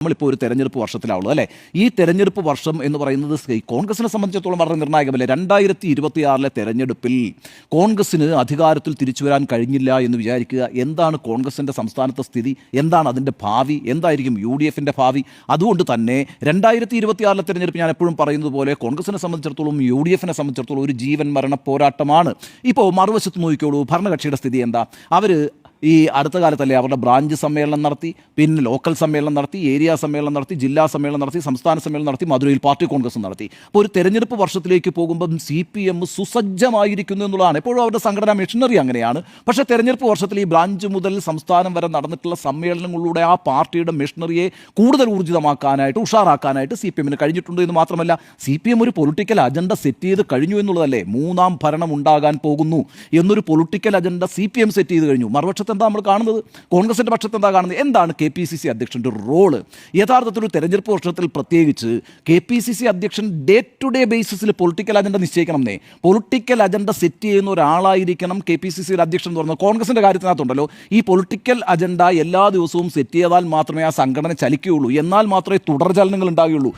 നമ്മളിപ്പോൾ ഒരു തെരഞ്ഞെടുപ്പ് വർഷത്തിലാവുള്ളൂ അല്ലേ? ഈ തെരഞ്ഞെടുപ്പ് വർഷം എന്ന് പറയുന്നത് കോൺഗ്രസിനെ സംബന്ധിച്ചിടത്തോളം വളരെ നിർണായകമല്ലേ? 2026 തെരഞ്ഞെടുപ്പിൽ കോൺഗ്രസിന് അധികാരത്തിൽ തിരിച്ചു വരാൻ കഴിഞ്ഞില്ല എന്ന് വിചാരിക്കുക. എന്താണ് കോൺഗ്രസിൻ്റെ സംസ്ഥാനത്തെ സ്ഥിതി? എന്താണ് അതിൻ്റെ ഭാവി? എന്തായിരിക്കും UDFിൻ്റെ ഭാവി? അതുകൊണ്ട് തന്നെ 2026 തെരഞ്ഞെടുപ്പ് ഞാൻ എപ്പോഴും പറയുന്നത് പോലെ കോൺഗ്രസിനെ സംബന്ധിച്ചിടത്തോളം UDFിനെ സംബന്ധിച്ചിടത്തോളം ഒരു ജീവൻ മരണ പോരാട്ടമാണ്. ഇപ്പോൾ മറുവശത്ത് നോക്കിക്കോളൂ, ഭരണകക്ഷിയുടെ സ്ഥിതി എന്താ? അവർ ഈ അടുത്ത കാലത്തല്ലേ അവരുടെ ബ്രാഞ്ച് സമ്മേളനം നടത്തി, പിന്നെ ലോക്കൽ സമ്മേളനം നടത്തി, ഏരിയ സമ്മേളനം നടത്തി, ജില്ലാ സമ്മേളനം നടത്തി, സംസ്ഥാന സമ്മേളനം നടത്തി, മധുരയിൽ പാർട്ടി കോൺഗ്രസ് നടത്തി. അപ്പോൾ ഒരു തെരഞ്ഞെടുപ്പ് വർഷത്തിലേക്ക് പോകുമ്പം CPM സുസജ്ജമായിരിക്കുന്നു എന്നുള്ളതാണ്. എപ്പോഴും അവരുടെ സംഘടനാ മെഷീനറി അങ്ങനെയാണ്. പക്ഷേ തെരഞ്ഞെടുപ്പ് വർഷത്തിൽ ഈ ബ്രാഞ്ച് മുതൽ സംസ്ഥാനം വരെ നടന്നിട്ടുള്ള സമ്മേളനങ്ങളിലൂടെ ആ പാർട്ടിയുടെ മെഷീനറിയെ കൂടുതൽ ഊർജിതമാക്കാനായിട്ട്, ഉഷാറാക്കാനായിട്ട് CPMന് കഴിഞ്ഞിട്ടുണ്ട് എന്ന് മാത്രമല്ല, CPM ഒരു പൊളിറ്റിക്കൽ അജണ്ട സെറ്റ് ചെയ്ത് കഴിഞ്ഞു എന്നുള്ളതല്ലേ. മൂന്നാം ഭരണം ഉണ്ടാകാൻ പോകുന്നു എന്നൊരു പൊളിറ്റിക്കൽ അജണ്ട CPM സെറ്റ് ചെയ്ത് കഴിഞ്ഞു. മറുപക്ഷത്ത് എന്താ നമ്മൾ കാണുന്നത്? കോൺഗ്രസിൻ്റെ പക്ഷത്ത് എന്താ കാണുന്നത്? എന്താണ് KPCC അധ്യക്ഷൻ്റെ റോള്? യഥാർത്ഥത്തിൽ ഒരു തെരഞ്ഞെടുപ്പ് വർഷത്തിൽ പ്രത്യേകിച്ച് KPCC അധ്യക്ഷൻ ഡേ ടു ഡേ ബേസിസിൽ പൊളിറ്റിക്കൽ അജണ്ട നിശ്ചയിക്കണം എന്നേ. പൊളിറ്റിക്കൽ അജണ്ട സെറ്റ് ചെയ്യുന്ന ഒരാളായിരിക്കണം KPCC അധ്യക്ഷൻ എന്ന് പറയുന്നത്. കോൺഗ്രസിൻ്റെ കാര്യത്തിനകത്തുണ്ടല്ലോ, ഈ പൊളിറ്റിക്കൽ അജണ്ട എല്ലാ ദിവസവും സെറ്റ് ചെയ്താൽ മാത്രമേ ആ സംഘടന ചലിക്കുകയുള്ളൂ, എന്നാൽ മാത്രമേ തുടർചലനങ്ങൾ ഉണ്ടാകുകയുള്ളൂ.